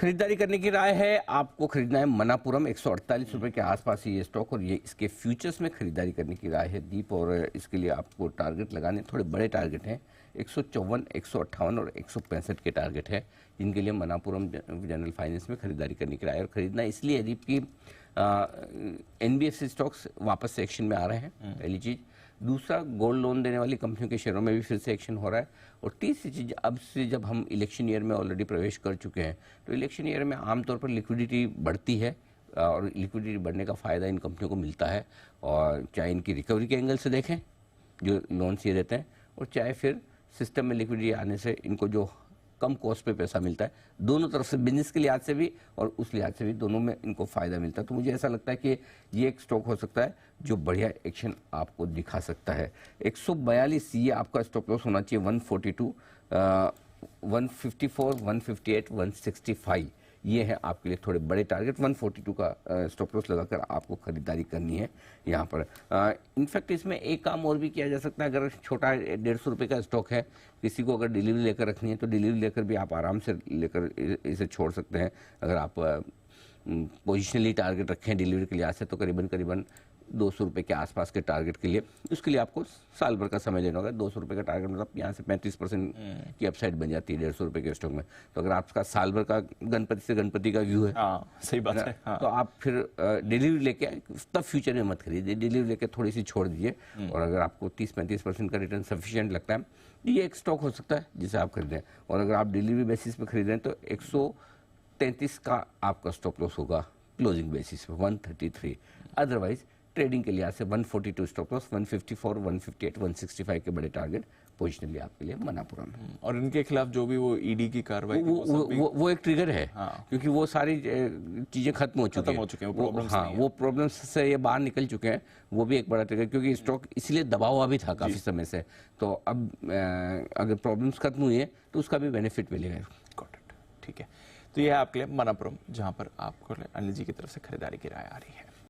खरीदारी करने की राय है, आपको खरीदना है मनापुरम 148 रुपए के आसपास ये स्टॉक, और ये इसके फ्यूचर्स में खरीदारी करने की राय है दीप। और इसके लिए आपको टारगेट लगाने, थोड़े बड़े टारगेट हैं, 154, 158 और 165 के टारगेट है, जिनके लिए मनापुरम जनरल फाइनेंस में खरीदारी करने की राय है। और खरीदना इसलिए है दीप कि NBFC स्टॉक्स वापस से एक्शन में आ रहे हैं, पहली चीज़। दूसरा, गोल्ड लोन देने वाली कंपनियों के शेयरों में भी फिर से एक्शन हो रहा है। और तीसरी चीज़, अब से जब हम इलेक्शन ईयर में ऑलरेडी प्रवेश कर चुके हैं, तो इलेक्शन ईयर में आमतौर पर लिक्विडिटी बढ़ती है, और लिक्विडिटी बढ़ने का फ़ायदा इन कंपनियों को मिलता है। और चाहे इनकी रिकवरी के एंगल से देखें जो लोन्स ये देते हैं, और चाहे फिर सिस्टम में लिक्विडिटी आने से इनको जो कम कॉस्ट पे पैसा मिलता है, दोनों तरफ से, बिजनेस के लिहाज से भी और उस लिहाज से भी, दोनों में इनको फ़ायदा मिलता है। तो मुझे ऐसा लगता है कि ये एक स्टॉक हो सकता है जो बढ़िया एक्शन आपको दिखा सकता है। 142 ये आपका स्टॉप लॉस होना चाहिए, 142, 154, 158, 165 ये है आपके लिए थोड़े बड़े टारगेट। 142 का स्टॉप लॉस लगाकर आपको खरीदारी करनी है यहाँ पर। इनफैक्ट इसमें एक काम और भी किया जा सकता है, अगर छोटा 150 रुपये का स्टॉक है, किसी को अगर डिलीवरी लेकर रखनी है तो डिलीवरी लेकर भी आप आराम से लेकर इसे छोड़ सकते हैं। अगर आप पोजिशनली टारगेट रखें डिलीवरी के लिहाज से, तो करीबन 200 रुपये के आसपास के टारगेट के लिए, उसके लिए आपको साल भर का समय लेना होगा। 200 रुपये का टारगेट मतलब यहाँ से 35% की अपसाइड बन जाती है 150 रुपये के स्टॉक में। तो अगर आपका साल भर का गणपति से गणपति का व्यू है, सही बात है, तो आप फिर डिलीवरी लेके तब फ्यूचर में मत खरीदिए, डिलीवरी लेके थोड़ी सी छोड़ दीजिए। और अगर आपको 30-35% का रिटर्न सफिशिएंट लगता है, ये एक स्टॉक हो सकता है जिसे आप खरीदें। और अगर आप डिलीवरी बेसिस पे खरीदें तो 133 का आपका स्टॉप लॉस होगा क्लोजिंग बेसिस पे, 133। अदरवाइज ट्रेडिंग के लिहाज से 142 स्टॉप लॉस, 154, 158, 165 के बड़े टारगेट पोजिशनली आपके लिए मनापुरम है। और इनके खिलाफ जो भी वो ईडी की कार्रवाई, वो एक ट्रिगर है। क्योंकि वो सारी चीजें खत्म हो चुकी हैं, वो प्रॉब्लम्स से ये बाहर निकल चुके हैं, वो भी एक बड़ा ट्रिगर, क्योंकि स्टॉक इसलिए दबा हुआ भी था काफी समय से। तो अब अगर प्रॉब्लम्स खत्म हुई है तो उसका भी बेनिफिट मिलेगा। ठीक है, तो ये है आपके लिए मनापुरम, जहां पर आपको अनिल जी की तरफ से खरीदारी की राय आ रही है।